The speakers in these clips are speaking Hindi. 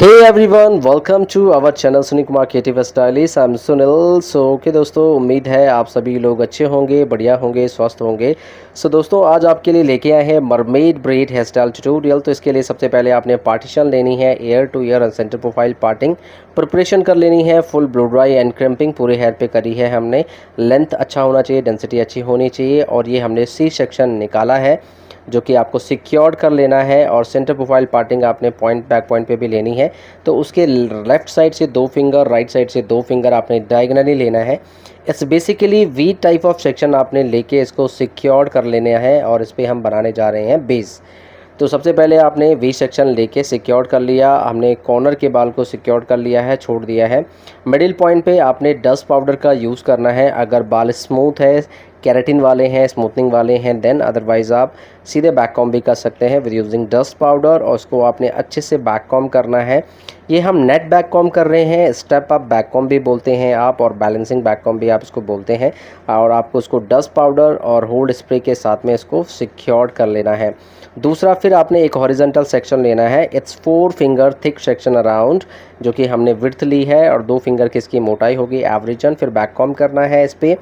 Hey everyone, welcome to our channel Sunil Kumar creative stylist. I am Sunil. Okay दोस्तों, उम्मीद है आप सभी लोग अच्छे होंगे, बढ़िया होंगे, स्वस्थ होंगे। दोस्तों, आज आपके लिए लेके आए हैं mermaid braid hair style tutorial. तो इसके लिए सबसे पहले आपने पार्टीशन लेनी है, ear to ear and centre profile parting preparation कर लेनी है। Full blow dry and crimping पूरे हेयर पे करी है हमने। लेंथ अच्छा होना चाहिए, डेंसिटी अच्छी होनी चाहिए, और ये हमने सी सेक्शन निकाला है जो कि आपको सिक्योर्ड कर लेना है। और सेंटर प्रोफाइल पार्टिंग आपने पॉइंट बैक पॉइंट पे भी लेनी है। तो उसके लेफ़्ट साइड से 2 फिंगर, राइट साइड से 2 फिंगर आपने डायगनली लेना है। It's basically V type of section आपने लेके इसको सिक्योर्ड कर लेना है, और इस पर हम बनाने जा रहे हैं बेस। तो सबसे पहले आपने वी सेक्शन लेके सिक्योर कर लिया, हमने कॉर्नर के बाल को सिक्योर कर लिया है, छोड़ दिया है। मिडिल पॉइंट पे आपने डस्ट पाउडर का यूज़ करना है। अगर बाल स्मूथ है, केराटिन वाले हैं, स्मूथनिंग वाले हैं, देन अदरवाइज़ आप सीधे बैक कॉम भी कर सकते हैं विद यूजिंग डस्ट पाउडर, और उसको आपने अच्छे से बैक कॉम करना है। ये हम नेट बैक कॉम कर रहे हैं, स्टेप अप बैक कॉम भी बोलते हैं आप, और बैलेंसिंग बैक कॉम भी आप इसको बोलते हैं। और आपको उसको डस्ट पाउडर और होल्ड स्प्रे के साथ में इसको सिक्योर कर लेना है। दूसरा, फिर आपने एक हॉरिजॉन्टल सेक्शन लेना है। It's 4 finger thick section around, जो कि हमने विड्थ ली है, और 2 फिंगर की इसकी मोटाई होगी एवरेजन। फिर बैक कॉम करना है इस पर।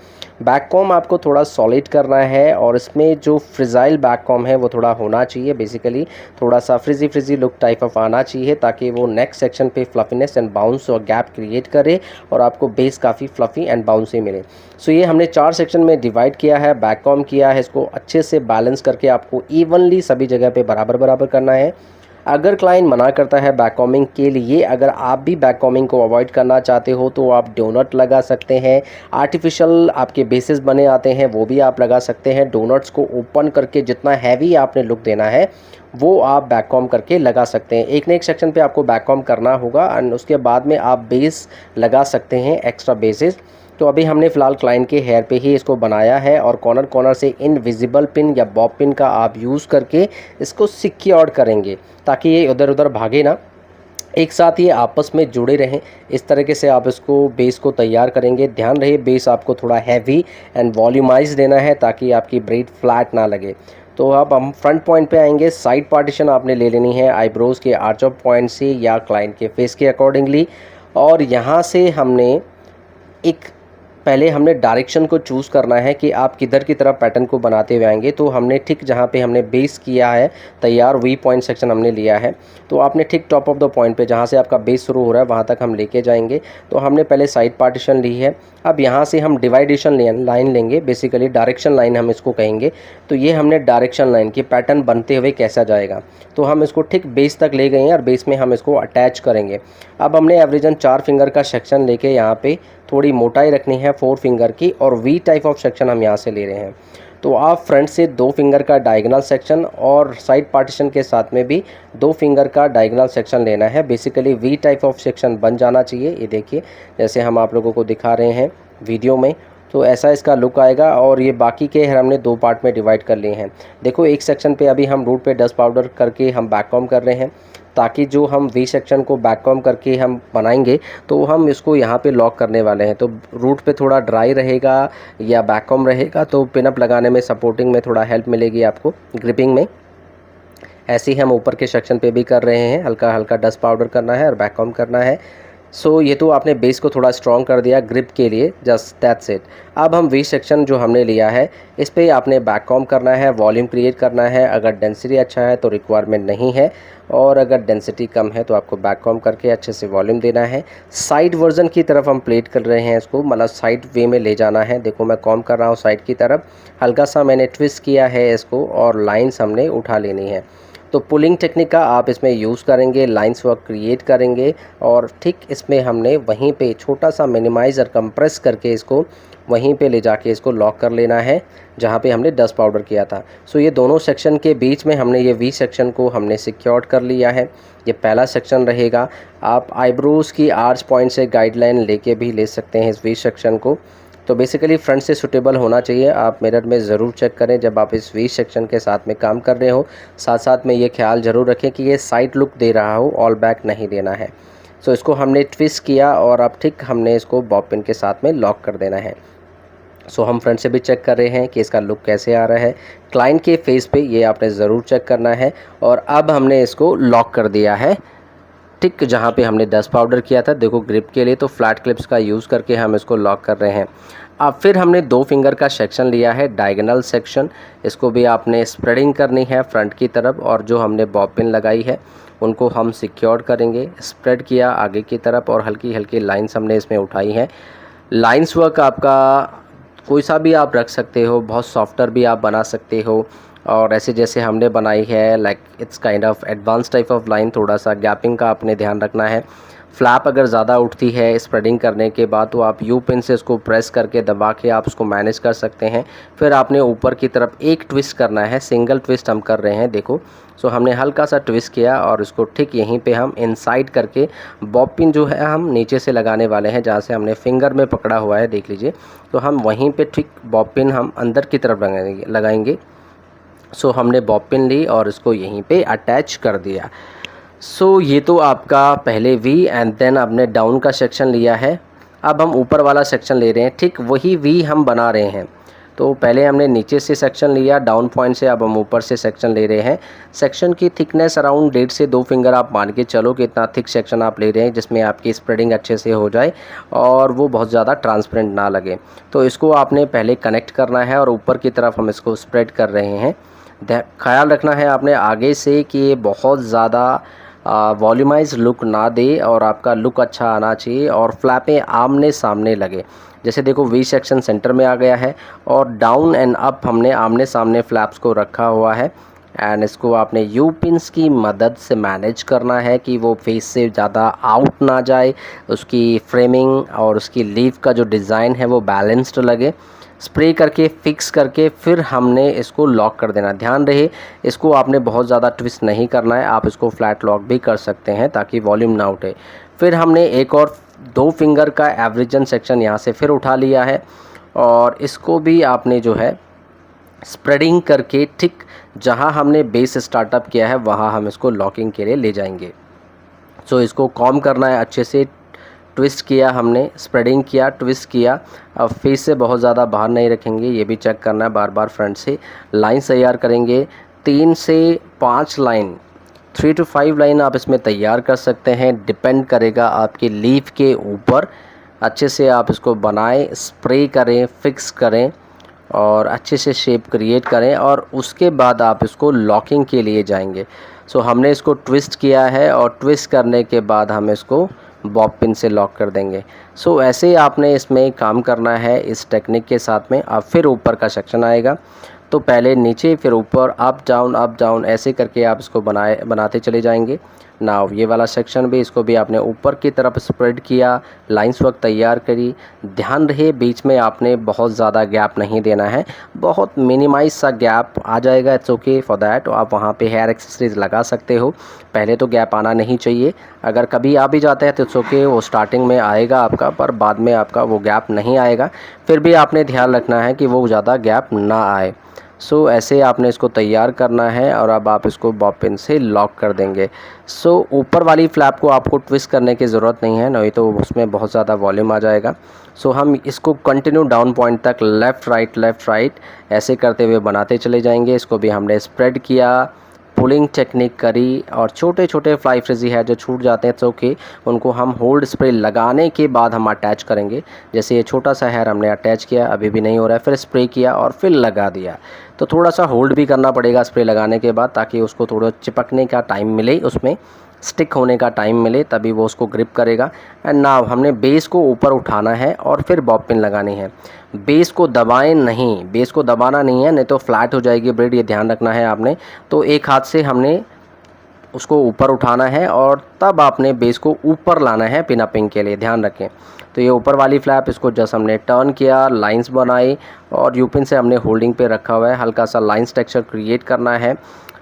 बैक कॉम आपको थोड़ा सॉलिड करना है, और इसमें जो फ्रिजाइल बैक कॉम है वो थोड़ा होना चाहिए। बेसिकली थोड़ा सा फ्रिजी लुक टाइप ऑफ आना चाहिए, ताकि वो नेक्स्ट सेक्शन पे फ्लफीनेस एंड बाउंस और गैप क्रिएट करे, और आपको बेस काफ़ी फ्लफी एंड बाउंसी मिले। ये हमने 4 सेक्शन में डिवाइड किया है, बैक कॉम किया है। इसको अच्छे से बैलेंस करके आपको इवनली सभी जगह पे बराबर करना है। अगर क्लाइंट मना करता है बैक कॉमिंग के लिए, अगर आप भी बैक कॉमिंग को अवॉइड करना चाहते हो, तो आप डोनट लगा सकते हैं। आर्टिफिशियल आपके बेसिस बने आते हैं, वो भी आप लगा सकते हैं। डोनट्स को ओपन करके जितना हैवी आपने लुक देना है वो आप बैक कॉम करके लगा सकते हैं। एक न एक सेक्शन पे आपको बैक कॉम करना होगा, एंड उसके बाद में आप बेस लगा सकते हैं, एक्स्ट्रा बेसिस। तो अभी हमने फ़िलहाल क्लाइंट के हेयर पे ही इसको बनाया है, और कॉर्नर से इनविजिबल पिन या बॉब पिन का आप यूज़ करके इसको सिक्योर करेंगे, ताकि ये उधर उधर भागे ना, एक साथ ये आपस में जुड़े रहें। इस तरीके से आप इसको बेस को तैयार करेंगे। ध्यान रहे, बेस आपको थोड़ा हैवी एंड वॉल्यूमाइज देना है, ताकि आपकी ब्रेड फ्लैट ना लगे। तो अब हम फ्रंट पॉइंट पे आएंगे। साइड पार्टीशन आपने ले लेनी है आईब्रोज़ के आर्च ऑफ पॉइंट से, या क्लाइंट के फेस के अकॉर्डिंगली। और यहाँ से हमने पहले हमने डायरेक्शन को चूज़ करना है कि आप किधर की तरफ पैटर्न को बनाते हुए आएंगे। तो हमने ठीक जहाँ पे हमने बेस किया है तैयार, वी पॉइंट सेक्शन हमने लिया है, तो आपने ठीक टॉप ऑफ द पॉइंट पे जहाँ से आपका बेस शुरू हो रहा है वहाँ तक हम लेके जाएंगे। तो हमने पहले साइड पार्टीशन ली है। अब यहाँ से हम डिवाइडेशन लाइन लेंगे, बेसिकली डायरेक्शन लाइन हम इसको कहेंगे। तो ये हमने डायरेक्शन लाइन की पैटर्न बनते हुए कैसा जाएगा, तो हम इसको ठीक बेस तक ले गए हैं, और बेस में हम इसको अटैच करेंगे। अब हमने एवरेजन 4 फिंगर का सेक्शन लेके यहाँ पे थोड़ी मोटाई रखनी है 4 फिंगर की, और वी टाइप ऑफ सेक्शन हम यहाँ से ले रहे हैं। तो आप फ्रंट से 2 फिंगर का डायगोनल सेक्शन, और साइड पार्टीशन के साथ में भी 2 फिंगर का डायगोनल सेक्शन लेना है। Basically V type of section बन जाना चाहिए। ये देखिए, जैसे हम आप लोगों को दिखा रहे हैं वीडियो में, तो ऐसा इसका लुक आएगा। और ये बाकी के हेयर हमने 2 पार्ट में डिवाइड कर लिए हैं। देखो, एक सेक्शन पे अभी हम रूट पे डस्ट पाउडर करके हम बैक कॉम कर रहे हैं, ताकि जो हम वी सेक्शन को बैक कॉम करके हम बनाएंगे, तो हम इसको यहाँ पे लॉक करने वाले हैं। तो रूट पे थोड़ा ड्राई रहेगा या बैक कॉम रहेगा, तो पिनअप लगाने में, सपोर्टिंग में थोड़ा हेल्प मिलेगी आपको, ग्रिपिंग में। ऐसे ही हम ऊपर के सेक्शन पे भी कर रहे हैं, हल्का हल्का डस्ट पाउडर करना है और बैक कॉम करना है। ये तो आपने बेस को थोड़ा स्ट्रॉन्ग कर दिया ग्रिप के लिए, जस्ट दैट्स इट। अब हम वी सेक्शन जो हमने लिया है, इस पे आपने बैक कॉम करना है, वॉल्यूम क्रिएट करना है। अगर डेंसिटी अच्छा है तो रिक्वायरमेंट नहीं है, और अगर डेंसिटी कम है तो आपको बैक कॉम करके अच्छे से वॉल्यूम देना है। साइड वर्जन की तरफ हम प्लेट कर रहे हैं इसको, मतलब साइड वे में ले जाना है। देखो, मैं कॉम कर रहा हूँ साइड की तरफ, हल्का सा मैंने ट्विस्ट किया है इसको, और लाइन्स हमने उठा लेनी है। तो पुलिंग टेक्निक का आप इसमें यूज़ करेंगे, लाइंस वर्क क्रिएट करेंगे, और ठीक इसमें हमने वहीं पे छोटा सा मिनिमाइज़ और कंप्रेस करके इसको वहीं पे ले जाके इसको लॉक कर लेना है, जहाँ पे हमने डस्ट पाउडर किया था। ये दोनों सेक्शन के बीच में हमने ये वी सेक्शन को हमने सिक्योर्ड कर लिया है। ये पहला सेक्शन रहेगा। आप आईब्रोज़ की आर्च पॉइंट से गाइडलाइन लेके भी ले सकते हैं इस वी सेक्शन को। तो बेसिकली फ्रंट से सूटेबल होना चाहिए। आप मिरर में ज़रूर चेक करें जब आप इस वी सेक्शन के साथ में काम कर रहे हो। साथ साथ में ये ख्याल ज़रूर रखें कि ये साइड लुक दे रहा हो, ऑल बैक नहीं देना है। इसको हमने ट्विस्ट किया, और अब ठीक हमने इसको बॉब पिन के साथ में लॉक कर देना है। सो हम फ्रंट से भी चेक कर रहे हैं कि इसका लुक कैसे आ रहा है। क्लाइंट के फेस पे ये आपने ज़रूर चेक करना है। और अब हमने इसको लॉक कर दिया है ठीक जहाँ पे हमने डस्ट पाउडर किया था। देखो ग्रिप के लिए तो फ्लैट क्लिप्स का यूज़ करके हम इसको लॉक कर रहे हैं। अब फिर हमने 2 फिंगर का सेक्शन लिया है, डायगोनल सेक्शन। इसको भी आपने स्प्रेडिंग करनी है फ्रंट की तरफ, और जो हमने बॉब पिन लगाई है उनको हम सिक्योर करेंगे। स्प्रेड किया आगे की तरफ और हल्की हल्की लाइंस हमने इसमें उठाई हैं। लाइंस वर्क आपका कोई सा भी आप रख सकते हो, बहुत सॉफ्टर भी आप बना सकते हो, और ऐसे जैसे हमने बनाई है like it's kind of advance type of line. थोड़ा सा गैपिंग का आपने ध्यान रखना है। फ्लैप अगर ज़्यादा उठती है स्प्रेडिंग करने के बाद तो आप यू पिन से इसको प्रेस करके दबा के आप उसको मैनेज कर सकते हैं। फिर आपने ऊपर की तरफ एक ट्विस्ट करना है, सिंगल ट्विस्ट हम कर रहे हैं देखो। सो हमने हल्का सा ट्विस्ट किया और इसको ठीक यहीं पे हम इनसाइड करके बॉब पिन जो है हम नीचे से लगाने वाले हैं, जहाँ से हमने फिंगर में पकड़ा हुआ है देख लीजिए। तो हम वहीं पे ठीक बॉब पिन हम अंदर की तरफ लगाएंगे। सो हमने बॉब पिन ली और इसको यहीं पे अटैच कर दिया। सो ये तो आपका पहले वी एंड देन आपने डाउन का सेक्शन लिया है। अब हम ऊपर वाला सेक्शन ले रहे हैं, ठीक वही वी हम बना रहे हैं। तो पहले हमने नीचे से सेक्शन लिया डाउन पॉइंट से, अब हम ऊपर से सेक्शन ले रहे हैं। सेक्शन की थिकनेस अराउंड 1.5 से 2 फिंगर आप मान के चलो कि इतना थिक सेक्शन आप ले रहे हैं जिसमें आपकी स्प्रेडिंग अच्छे से हो जाए और वो बहुत ज़्यादा ट्रांसपेरेंट ना लगे। तो इसको आपने पहले कनेक्ट करना है और ऊपर की तरफ हम इसको स्प्रेड कर रहे हैं। ख्याल रखना है आपने आगे से कि ये बहुत ज़्यादा वॉल्यूमाइज लुक ना दे और आपका लुक अच्छा आना चाहिए और फ्लैपें आमने सामने लगे। जैसे देखो वी सेक्शन सेंटर में आ गया है और डाउन एंड अप हमने आमने सामने फ्लैप्स को रखा हुआ है। एंड इसको आपने यू पिन्स की मदद से मैनेज करना है कि वो फेस से ज़्यादा आउट ना जाए, उसकी फ्रेमिंग और उसकी लीफ का जो डिज़ाइन है वो बैलेंस्ड लगे। स्प्रे करके फिक्स करके फिर हमने इसको लॉक कर देना। ध्यान रहे इसको आपने बहुत ज़्यादा ट्विस्ट नहीं करना है, आप इसको फ्लैट लॉक भी कर सकते हैं ताकि वॉल्यूम ना उठे। फिर हमने एक और 2 फिंगर का एवरेजन सेक्शन यहाँ से फिर उठा लिया है और इसको भी आपने जो है स्प्रेडिंग करके ठीक जहाँ हमने बेस स्टार्टअप किया है वहाँ हम इसको लॉकिंग के लिए ले जाएंगे। सो इसको कॉम करना है अच्छे से। ट्विस्ट किया हमने, स्प्रेडिंग किया, ट्विस्ट किया। अब फेस से बहुत ज़्यादा बाहर नहीं रखेंगे, ये भी चेक करना है बार बार। फ्रंट से लाइन तैयार करेंगे 3 से 5 लाइन, 3 to 5 लाइन आप इसमें तैयार कर सकते हैं। डिपेंड करेगा आपकी लीफ के ऊपर। अच्छे से आप इसको बनाएं, स्प्रे करें, फिक्स करें और अच्छे से शेप क्रिएट करें और उसके बाद आप इसको लॉकिंग के लिए जाएंगे। सो हमने इसको ट्विस्ट किया है और ट्विस्ट करने के बाद हम इसको बॉब पिन से लॉक कर देंगे। सो ऐसे आपने इसमें काम करना है इस टेक्निक के साथ में। अब फिर ऊपर का सेक्शन आएगा तो पहले नीचे फिर ऊपर, अप डाउन ऐसे करके आप इसको बनाते चले जाएंगे। नाउ ये वाला सेक्शन भी, इसको भी आपने ऊपर की तरफ स्प्रेड किया, लाइंस वर्क तैयार करी। ध्यान रहे बीच में आपने बहुत ज़्यादा गैप नहीं देना है, बहुत मिनिमाइज सा गैप आ जाएगा, इट्स ओके फॉर दैट। तो आप वहाँ पे हेयर एक्सेसरीज लगा सकते हो, पहले तो गैप आना नहीं चाहिए। अगर कभी आ भी जाता है तो इट्स ओके, वो स्टार्टिंग में आएगा आपका, पर बाद में आपका वो गैप नहीं आएगा। फिर भी आपने ध्यान रखना है कि वो ज़्यादा गैप ना आए। सो ऐसे आपने इसको तैयार करना है और अब आप इसको बॉब पिन से लॉक कर देंगे। सो ऊपर वाली फ्लैप को आपको ट्विस्ट करने की ज़रूरत नहीं है, नहीं तो उसमें बहुत ज़्यादा वॉल्यूम आ जाएगा। सो हम इसको कंटिन्यू डाउन पॉइंट तक लेफ़्ट राइट ऐसे करते हुए बनाते चले जाएंगे। इसको भी हमने स्प्रेड किया, पुलिंग टेक्निक करी और छोटे छोटे फ्लाई फ्रिजी है जो छूट जाते हैं तो ओके, उनको हम होल्ड स्प्रे लगाने के बाद हम अटैच करेंगे। जैसे ये छोटा सा हेयर हमने अटैच किया, अभी भी नहीं हो रहा है, फिर स्प्रे किया और फिर लगा दिया। तो थोड़ा सा होल्ड भी करना पड़ेगा स्प्रे लगाने के बाद ताकि उसको थोड़ा चिपकने का टाइम मिले, उसमें स्टिक होने का टाइम मिले, तभी वो उसको ग्रिप करेगा। एंड नाउ हमने बेस को ऊपर उठाना है और फिर बॉब पिन लगानी है। बेस को दबाएं नहीं, बेस को दबाना नहीं है, नहीं तो फ्लैट हो जाएगी ब्रेड, ये ध्यान रखना है आपने। तो एक हाथ से हमने उसको ऊपर उठाना है और तब आपने बेस को ऊपर लाना है पिन अपिंग के लिए, ध्यान रखें। तो ये ऊपर वाली फ्लैप, इसको जस्ट हमने टर्न किया, लाइंस बनाई और यूपिन से हमने होल्डिंग पे रखा हुआ है। हल्का सा लाइंस टेक्सचर क्रिएट करना है,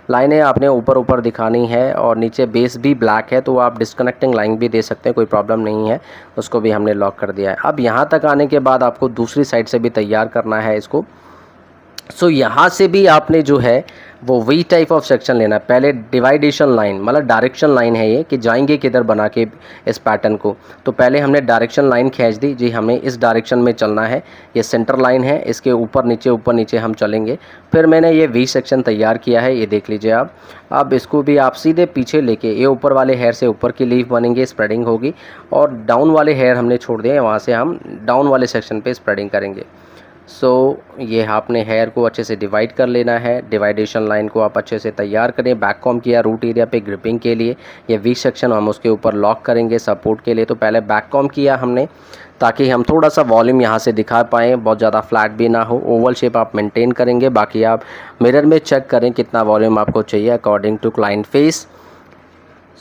लाइनें आपने ऊपर ऊपर दिखानी है और नीचे बेस भी ब्लैक है तो आप डिस्कनेक्टिंग लाइन भी दे सकते हैं, कोई प्रॉब्लम नहीं है। उसको भी हमने लॉक कर दिया है। अब यहाँ तक आने के बाद आपको दूसरी साइड से भी तैयार करना है इसको। सो यहाँ से भी आपने जो है वो वी टाइप ऑफ सेक्शन लेना है। पहले डिवाइडेशन लाइन मतलब डायरेक्शन लाइन है ये कि जाएंगे किधर बना के इस पैटर्न को। तो पहले हमने डायरेक्शन लाइन खींच दी जी, हमें इस डायरेक्शन में चलना है। ये सेंटर लाइन है, इसके ऊपर नीचे हम चलेंगे। फिर मैंने ये वी सेक्शन तैयार किया है, ये देख लीजिए आप। अब इसको भी आप सीधे पीछे लेके ये ऊपर वाले हेयर से ऊपर की लीफ बनेंगे, स्प्रेडिंग होगी, और डाउन वाले हेयर हमने छोड़ दिए, वहाँ से हम डाउन वाले सेक्शन पे स्प्रेडिंग करेंगे। सो ये आपने हेयर को अच्छे से डिवाइड कर लेना है। डिवाइडेशन लाइन को आप अच्छे से तैयार करें। बैक कॉम किया रूट एरिया पे ग्रिपिंग के लिए, ये वी सेक्शन हम उसके ऊपर लॉक करेंगे सपोर्ट के लिए। तो पहले बैक कॉम किया हमने ताकि हम थोड़ा सा वॉल्यूम यहाँ से दिखा पाएँ, बहुत ज़्यादा फ्लैट भी ना हो। ओवल शेप आप मेंटेन करेंगे, बाकी आप मिरर में चेक करें कितना वॉल्यूम आपको चाहिए अकॉर्डिंग टू क्लाइंट फेस।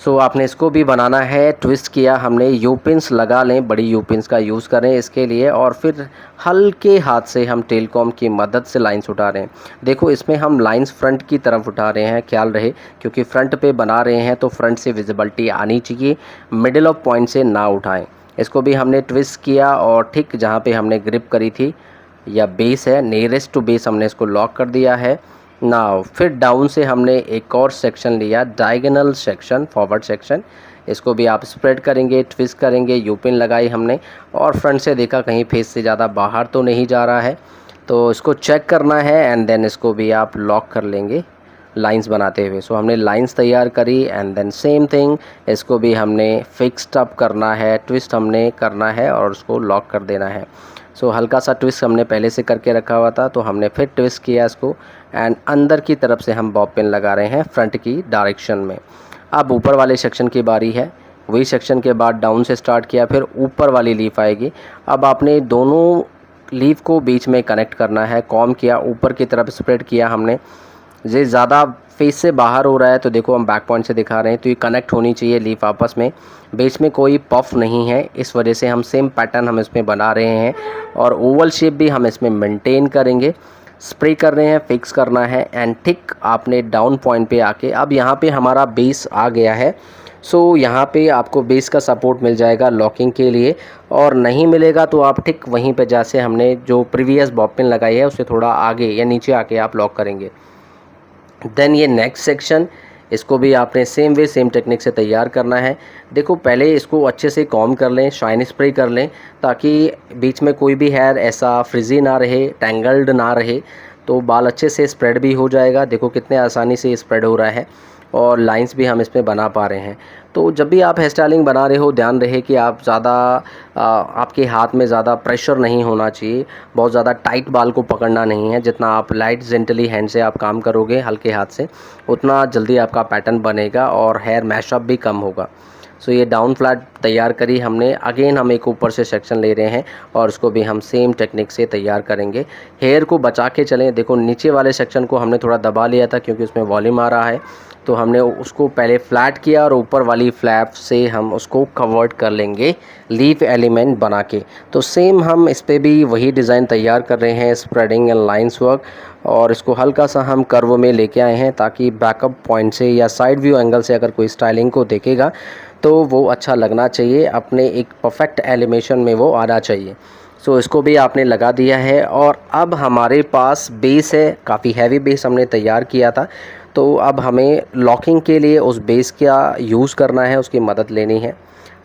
सो आपने इसको भी बनाना है। ट्विस्ट किया हमने, यू पिन्स लगा लें, बड़ी यू पिन्स का यूज़ करें इसके लिए, और फिर हल्के हाथ से हम टेल कॉम की मदद से लाइंस उठा रहे हैं। देखो इसमें हम लाइंस फ्रंट की तरफ उठा रहे हैं, ख्याल रहे, क्योंकि फ्रंट पे बना रहे हैं तो फ्रंट से विजिबिलिटी आनी चाहिए, मिडिल ऑफ पॉइंट से ना उठाएं। इसको भी हमने ट्विस्ट किया और ठीक जहाँ पे हमने ग्रिप करी थी या बेस है, नियरेस्ट टू बेस, हमने इसको लॉक कर दिया है। नाउ फिर डाउन से हमने एक और सेक्शन लिया, डायगोनल सेक्शन, फॉरवर्ड सेक्शन। इसको भी आप स्प्रेड करेंगे, ट्विस्ट करेंगे, यूपिन लगाई हमने, और फ्रंट से देखा कहीं फेस से ज़्यादा बाहर तो नहीं जा रहा है, तो इसको चेक करना है। एंड देन इसको भी आप लॉक कर लेंगे लाइंस बनाते हुए। सो हमने लाइंस तैयार करी एंड देन सेम थिंग, इसको भी हमने फिक्स्ड अप करना है, ट्विस्ट हमने करना है और उसको लॉक कर देना है। सो हल्का सा ट्विस्ट हमने पहले से करके रखा हुआ था, तो हमने फिर ट्विस्ट किया इसको, एंड अंदर की तरफ से हम बॉब पिन लगा रहे हैं फ्रंट की डायरेक्शन में। अब ऊपर वाले सेक्शन की बारी है। वही सेक्शन के बाद डाउन से स्टार्ट किया, फिर ऊपर वाली लीफ आएगी। अब आपने दोनों लीफ को बीच में कनेक्ट करना है। कॉम किया, ऊपर की तरफ स्प्रेड किया हमने। ये ज़्यादा फेस से बाहर हो रहा है तो देखो हम बैक पॉइंट से दिखा रहे हैं, तो ये कनेक्ट होनी चाहिए लीफ आपस में, बीच में कोई पफ नहीं है। इस वजह से हम सेम पैटर्न हम इसमें बना रहे हैं, और ओवल शेप भी हम इसमें मेंटेन करेंगे। स्प्रे कर रहे हैं, फिक्स करना है, एंड ठीक आपने डाउन पॉइंट पे आके, अब यहाँ पे हमारा बेस आ गया है। सो यहाँ पे आपको बेस का सपोर्ट मिल जाएगा लॉकिंग के लिए, और नहीं मिलेगा तो आप ठीक वहीं पे जैसे हमने जो प्रीवियस बॉब पिन लगाई है उससे थोड़ा आगे या नीचे आके आप लॉक करेंगे। देन ये नेक्स्ट सेक्शन, इसको भी आपने सेम वे सेम टेक्निक से तैयार करना है। देखो पहले इसको अच्छे से कॉम कर लें, शाइन स्प्रे कर लें, ताकि बीच में कोई भी हेयर ऐसा फ्रिजी ना रहे, टैंगल्ड ना रहे, तो बाल अच्छे से स्प्रेड भी हो जाएगा। देखो कितने आसानी से स्प्रेड हो रहा है, और लाइंस भी हम इसमें बना पा रहे हैं। तो जब भी आप हेयर स्टाइलिंग बना रहे हो, ध्यान रहे कि आप ज़्यादा आपके हाथ में ज़्यादा प्रेशर नहीं होना चाहिए, बहुत ज़्यादा टाइट बाल को पकड़ना नहीं है। जितना आप लाइट जेंटली हैंड से आप काम करोगे हल्के हाथ से, उतना जल्दी आपका पैटर्न बनेगा और हेयर मैशअप भी कम होगा। सो ये डाउन फ्लैट तैयार करी हमने। अगेन हम एक ऊपर से सेक्शन ले रहे हैं और उसको भी हम सेम टेक्निक से तैयार करेंगे। हेयर को बचा के चलें। देखो नीचे वाले सेक्शन को हमने थोड़ा दबा लिया था क्योंकि उसमें वॉल्यूम आ रहा है, तो हमने उसको पहले फ्लैट किया और ऊपर वाली फ्लैप से हम उसको कवर्ड कर लेंगे लीफ एलिमेंट बना के। तो सेम हम इस पर भी वही डिज़ाइन तैयार कर रहे हैं, स्प्रेडिंग एंड लाइंस वर्क, और इसको हल्का सा हम कर्व में लेके आए हैं ताकि बैकअप पॉइंट से या साइड व्यू एंगल से अगर कोई स्टाइलिंग को देखेगा तो वो अच्छा लगना चाहिए, अपने एक परफेक्ट एलिमेशन में वो आना चाहिए। सो इसको भी आपने लगा दिया है, और अब हमारे पास बेस है, काफ़ी हैवी बेस हमने तैयार किया था। तो अब हमें लॉकिंग के लिए उस बेस का यूज़ करना है, उसकी मदद लेनी है।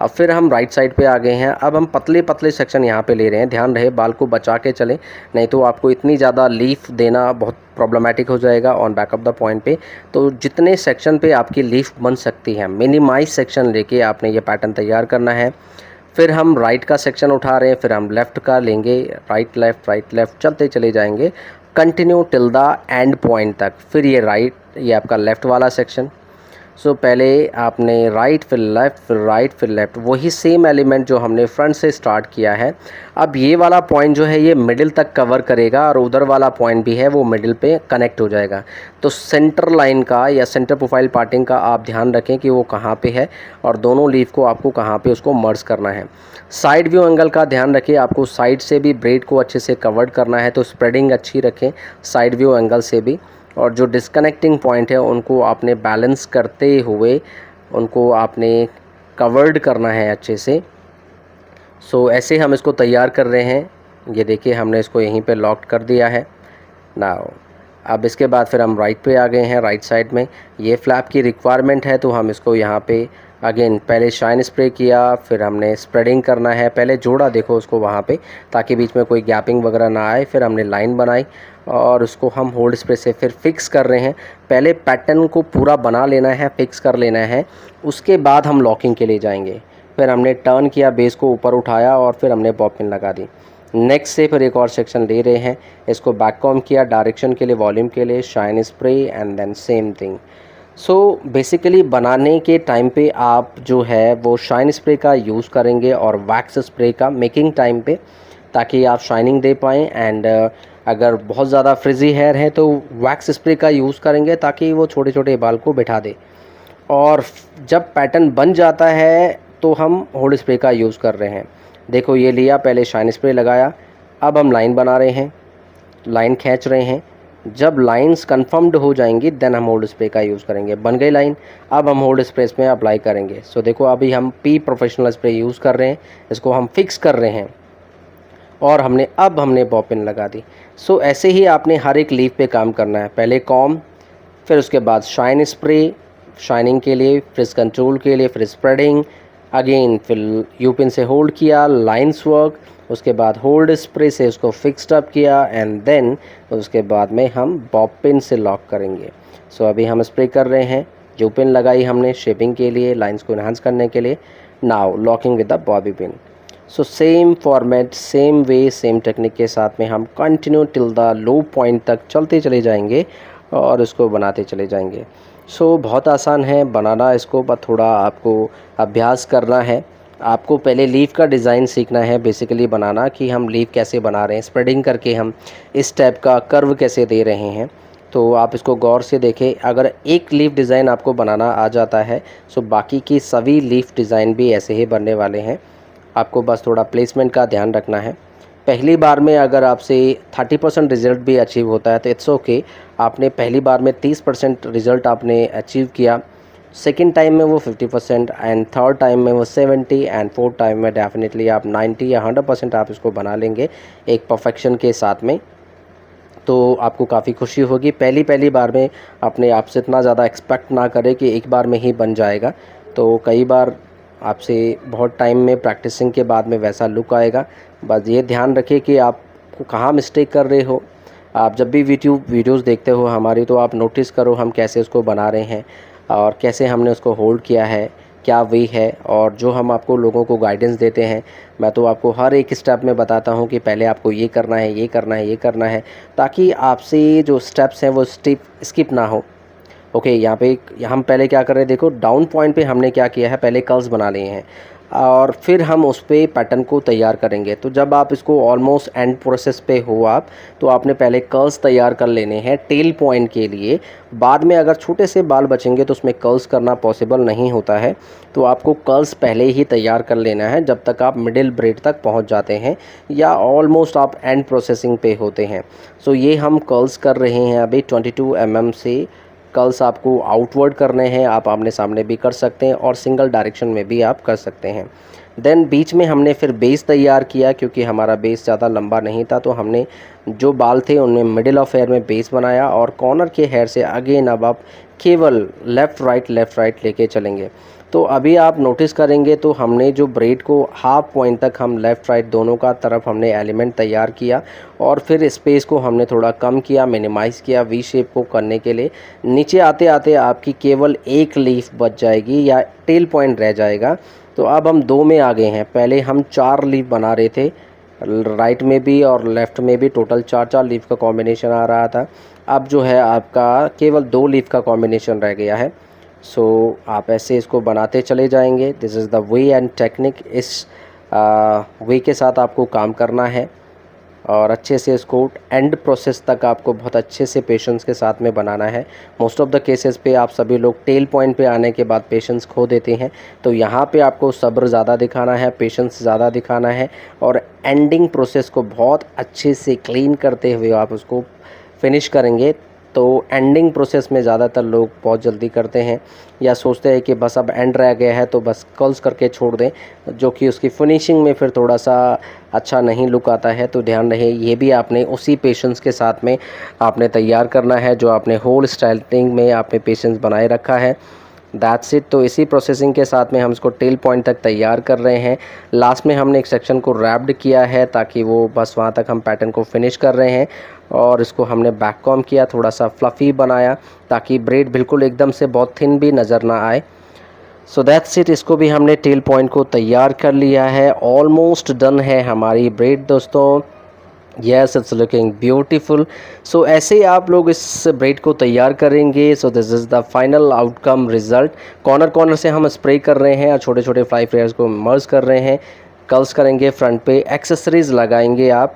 अब फिर हम राइट साइड पे आ गए हैं। अब हम पतले पतले सेक्शन यहाँ पे ले रहे हैं। ध्यान रहे बाल को बचा के चलें, नहीं तो आपको इतनी ज़्यादा लीफ देना बहुत प्रॉब्लमेटिक हो जाएगा on back of the point पे। तो जितने सेक्शन पे आपकी लीफ बन सकती है, मिनिमाइज सेक्शन लेके आपने ये पैटर्न तैयार करना है। फिर हम राइट का सेक्शन उठा रहे हैं, फिर हम लेफ़्ट का लेंगे, राइट लेफ़्ट चलते चले जाएंगे continue till the end point तक। फिर ये राइट, ये आपका लेफ़्ट वाला सेक्शन। सो पहले आपने राइट, फिर लेफ़्ट, फिर राइट, फिर लेफ़्ट, वही सेम एलिमेंट जो हमने फ्रंट से स्टार्ट किया है। अब ये वाला पॉइंट जो है ये मिडिल तक कवर करेगा, और उधर वाला पॉइंट भी है वो मिडिल पे कनेक्ट हो जाएगा। तो सेंटर लाइन का या सेंटर प्रोफाइल पार्टिंग का आप ध्यान रखें कि वो कहाँ पे है, और दोनों लीफ को आपको कहाँ पे उसको मर्ज करना है। साइड व्यू एंगल का ध्यान रखें, आपको साइड से भी ब्रेड को अच्छे से कवर्ड करना है, तो स्प्रेडिंग अच्छी रखें साइड व्यू एंगल से भी। और जो डिस्कनेक्टिंग पॉइंट है उनको आपने बैलेंस करते हुए उनको आपने कवर्ड करना है अच्छे से। सो ऐसे हम इसको तैयार कर रहे हैं। ये देखिए हमने इसको यहीं पे लॉक कर दिया है। नाउ अब इसके बाद फिर हम राइट पे आ गए हैं, राइट साइड में ये फ्लैप की रिक्वायरमेंट है, तो हम इसको यहाँ पे अगेन पहले शाइन स्प्रे किया, फिर हमने स्प्रेडिंग करना है, पहले जोड़ा देखो उसको वहाँ पे ताकि बीच में कोई गैपिंग वगैरह ना आए, फिर हमने लाइन बनाई और उसको हम होल्ड स्प्रे से फिर फिक्स कर रहे हैं। पहले पैटर्न को पूरा बना लेना है, फिक्स कर लेना है, उसके बाद हम लॉकिंग के लिए जाएंगे। फिर हमने टर्न किया, बेस को ऊपर उठाया और फिर हमने बॉब पिन लगा दी। नेक्स्ट से फिर एक और सेक्शन ले रहे हैं, इसको बैक कॉम किया डायरेक्शन के लिए, वॉल्यूम के लिए, shine spray and then same thing. So basically बनाने के टाइम पे आप जो है वो शाइन स्प्रे का यूज़ करेंगे और वैक्स स्प्रे का मेकिंग टाइम पे, ताकि आप शाइनिंग दे पाएँ। एंड अगर बहुत ज़्यादा फ्रिजी हेयर है तो वैक्स स्प्रे का यूज़ करेंगे ताकि वो छोटे छोटे बाल को बिठा दे। और जब पैटर्न बन जाता है तो हम होल्ड स्प्रे का यूज़ कर रहे हैं। देखो ये लिया, पहले शाइन स्प्रे लगाया, अब हम लाइन बना रहे हैं, लाइन खींच रहे हैं। जब लाइंस कंफर्म्ड हो जाएंगी देन हम होल्ड स्प्रे का यूज़ करेंगे। बन गई लाइन, अब हम होल्ड स्प्रे में अप्लाई करेंगे। सो देखो अभी हम पी प्रोफेशनल स्प्रे यूज़ कर रहे हैं, इसको हम फिक्स कर रहे हैं और हमने बॉब पिन लगा दी। सो ऐसे ही आपने हर एक लीफ पे काम करना है, पहले कॉम, फिर उसके बाद शाइन स्प्रे शाइनिंग के लिए, फ्रिज कंट्रोल के लिए, फिर स्प्रेडिंग, अगेन फिर यू पिन से होल्ड किया, लाइन्स वर्क, उसके बाद होल्ड स्प्रे से उसको फिक्स्ड अप किया एंड देन उसके बाद में हम बॉब पिन से लॉक करेंगे। सो अभी हम स्प्रे कर रहे हैं, यू पिन लगाई हमने शेपिंग के लिए, लाइंस को इन्हांस करने के लिए। Now locking with the bobby pin. So same format, same way, same technique के साथ में हम continue till the low point तक चलते चले जाएंगे और इसको बनाते चले जाएंगे। सो बहुत आसान है बनाना इसको, बस थोड़ा आपको अभ्यास करना है। आपको पहले लीफ का डिज़ाइन सीखना है बेसिकली बनाना, कि हम लीफ कैसे बना रहे हैं, स्प्रेडिंग करके हम इस टाइप का कर्व कैसे दे रहे हैं। तो आप इसको गौर से देखें, अगर एक लीफ डिज़ाइन आपको बनाना आ जाता है सो बाकी की सभी लीफ डिज़ाइन भी ऐसे ही बनने वाले हैं। आपको बस थोड़ा प्लेसमेंट का ध्यान रखना है। पहली बार में अगर आपसे 30% रिज़ल्ट भी अचीव होता है तो इट्स ओके। आपने पहली बार में 30% रिज़ल्ट आपने अचीव किया, सेकंड टाइम में वो 50% एंड थर्ड टाइम में वो 70 एंड फोर्थ टाइम में डेफिनेटली आप 90 या 100% आप इसको बना लेंगे एक परफेक्शन के साथ में। तो आपको काफ़ी खुशी होगी। पहली बार में अपने आप से इतना ज़्यादा एक्सपेक्ट ना करें कि एक बार में ही बन जाएगा। तो कई बार आपसे बहुत टाइम में प्रैक्टिसिंग के बाद में वैसा लुक आएगा। बस ये ध्यान रखिए कि आप कहाँ मिस्टेक कर रहे हो। आप जब भी वीडियोज़ देखते हो हमारी, तो आप नोटिस करो हम कैसे उसको बना रहे हैं और कैसे हमने उसको होल्ड किया है, क्या वे है। और जो हम आपको लोगों को गाइडेंस देते हैं, मैं तो आपको हर एक स्टेप में बताता हूँ कि पहले आपको ये करना है, ये करना है, ये करना है, ताकि आपसे जो स्टेप्स हैं वो स्किप ना हो। ओके, यहाँ पे हम पहले क्या कर रहे हैं, देखो डाउन पॉइंट पे हमने क्या किया है, पहले कर्ल्स बना लिए हैं और फिर हम उस पे पैटर्न को तैयार करेंगे। तो जब आप इसको ऑलमोस्ट एंड प्रोसेस पे हो आप, तो आपने पहले कर्ल्स तैयार कर लेने हैं टेल पॉइंट के लिए। बाद में अगर छोटे से बाल बचेंगे तो उसमें कर्ल्स करना पॉसिबल नहीं होता है, तो आपको कर्ल्स पहले ही तैयार कर लेना है जब तक आप मिडिल ब्रेड तक पहुंच जाते हैं या ऑलमोस्ट आप एंड प्रोसेसिंग पे होते हैं। सो ये हम कर्ल्स कर रहे हैं अभी 22 mm से। कर्ल्स आपको आउटवर्ड करने हैं, आप आमने सामने भी कर सकते हैं और सिंगल डायरेक्शन में भी आप कर सकते हैं। देन बीच में हमने फिर बेस तैयार किया, क्योंकि हमारा बेस ज़्यादा लंबा नहीं था, तो हमने जो बाल थे उनमें मिडिल ऑफ हेयर में बेस बनाया और कॉर्नर के हेयर से अगेन अब आप केवल लेफ़्ट राइट लेके चलेंगे। तो अभी आप नोटिस करेंगे तो हमने जो ब्रेड को हाफ पॉइंट तक हम लेफ़्ट राइट दोनों का तरफ हमने एलिमेंट तैयार किया और फिर स्पेस को हमने थोड़ा कम किया, मिनिमाइज़ किया वी शेप को करने के लिए। नीचे आते आते आपकी केवल एक लीफ बच जाएगी या टेल पॉइंट रह जाएगा। तो अब हम 2 में आ गए हैं। पहले हम 4 लीफ बना रहे थे, राइट में भी और लेफ़्ट में भी टोटल 4-4 लीफ का कॉम्बिनेशन आ रहा था। अब जो है आपका केवल 2 लीफ का कॉम्बिनेशन रह गया है। सो आप ऐसे इसको बनाते चले जाएंगे। This is the way and technique. इस वे के साथ आपको काम करना है और अच्छे से इसको एंड प्रोसेस तक आपको बहुत अच्छे से पेशेंस के साथ में बनाना है। मोस्ट ऑफ़ द केसेस पे आप सभी लोग टेल पॉइंट पे आने के बाद पेशेंस खो देते हैं, तो यहाँ पे आपको सब्र ज़्यादा दिखाना है, पेशेंस ज़्यादा दिखाना है और एंडिंग प्रोसेस को बहुत अच्छे से क्लीन करते हुए आप उसको फिनिश करेंगे। तो एंडिंग प्रोसेस में ज़्यादातर लोग बहुत जल्दी करते हैं या सोचते हैं कि बस अब एंड रह गया है तो बस कर्ल्स करके छोड़ दें, जो कि उसकी फिनिशिंग में फिर थोड़ा सा अच्छा नहीं लुक आता है। तो ध्यान रहे ये भी आपने उसी पेशेंस के साथ में आपने तैयार करना है जो आपने होल स्टाइलिंग में आपने पेशेंस बनाए रखा है। That's it. तो इसी प्रोसेसिंग के साथ में हम इसको टेल पॉइंट तक तैयार कर रहे हैं। लास्ट में हमने एक सेक्शन को रैप्ड किया है ताकि वो बस वहाँ तक हम पैटर्न को फिनिश कर रहे हैं, और इसको हमने बैक कॉम किया, थोड़ा सा फ्लफ़ी बनाया ताकि ब्रेड बिल्कुल एकदम से बहुत थिन भी नज़र ना आए। So that's it. इसको भी हमने टेल पॉइंट को तैयार कर लिया है। ऑलमोस्ट डन है हमारी ब्रेड दोस्तों। Yes, it's looking beautiful. So ऐसे ही आप लोग इस ब्रेड को तैयार करेंगे। So this is the final outcome result. Corner corner से हम स्प्रे कर रहे हैं और छोटे छोटे फ्लाई फ्लेयर्स को मर्ज कर रहे हैं। कर्ल्स करेंगे, फ्रंट पे एक्सेसरीज़ लगाएंगे आप।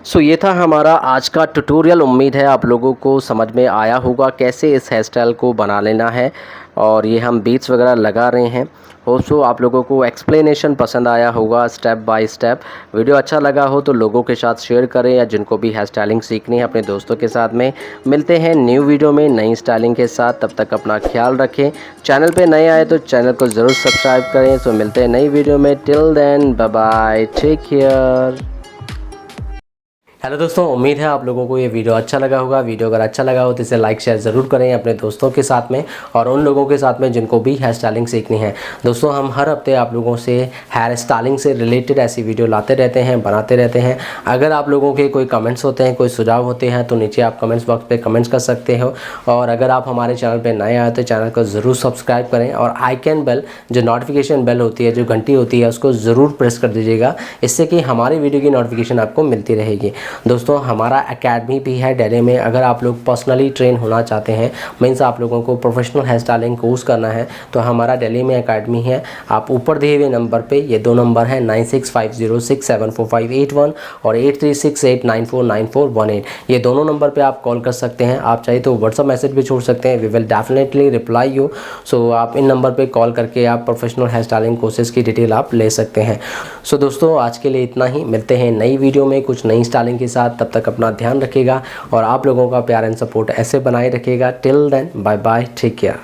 सो ये था हमारा आज का ट्यूटोरियल। उम्मीद है आप लोगों को समझ में आया होगा कैसे इस हेयर स्टाइल को बना लेना है। और ये हम बीट्स वगैरह लगा रहे हैं। होप सो आप लोगों को एक्सप्लेनेशन पसंद आया होगा स्टेप बाय स्टेप। वीडियो अच्छा लगा हो तो लोगों के साथ शेयर करें, या जिनको भी हेयर स्टाइलिंग सीखनी है अपने दोस्तों के साथ में। मिलते हैं न्यू वीडियो में नई स्टाइलिंग के साथ। तब तक अपना ख्याल रखें। चैनल पे नए आए तो चैनल को ज़रूर सब्सक्राइब करें। सो मिलते हैं नई वीडियो में। Till then bye bye, take care. Hello दोस्तों, उम्मीद है आप लोगों को ये वीडियो अच्छा लगा होगा। वीडियो अगर अच्छा लगा हो तो इसे लाइक शेयर ज़रूर करें अपने दोस्तों के साथ में और उन लोगों के साथ में जिनको भी हेयर स्टाइलिंग सीखनी है। दोस्तों हम हर हफ्ते आप लोगों से हेयर स्टाइलिंग से रिलेटेड ऐसी वीडियो लाते रहते हैं, बनाते रहते हैं। अगर आप लोगों के कोई कमेंट्स होते हैं, कोई सुझाव होते हैं तो नीचे आप कमेंट्स बॉक्स पर कमेंट्स कर सकते हो। और अगर आप हमारे चैनल पर नए आए तो चैनल को ज़रूर सब्सक्राइब करें और आइकन बेल, जो नोटिफिकेशन बेल होती है, जो घंटी होती है, उसको ज़रूर प्रेस कर दीजिएगा। इससे कि हमारी वीडियो की नोटिफिकेशन आपको मिलती रहेगी। दोस्तों हमारा एकेडमी भी है दिल्ली में। अगर आप लोग पर्सनली ट्रेन होना चाहते हैं, मीन्स आप लोगों को प्रोफेशनल हेयर स्टाइलिंग कोर्स करना है, तो हमारा दिल्ली में एकेडमी है। आप ऊपर दिए हुए नंबर पे, ये दो नंबर हैं 9650674581 और 8368949418, ये दोनों नंबर पे आप कॉल कर सकते हैं। आप चाहे तो व्हाट्सअप मैसेज भी छोड़ सकते हैं, we will definitely reply you. So आप इन नंबर पे कॉल करके आप प्रोफेशनल हेयर स्टाइलिंग कोर्सेज की डिटेल आप ले सकते हैं। सो दोस्तों आज के लिए इतना ही। मिलते हैं नई वीडियो में कुछ नई स्टाइलिंग के साथ। तब तक अपना ध्यान रखिएगा और आप लोगों का प्यार एंड सपोर्ट ऐसे बनाए रखिएगा। Till then bye bye, take care.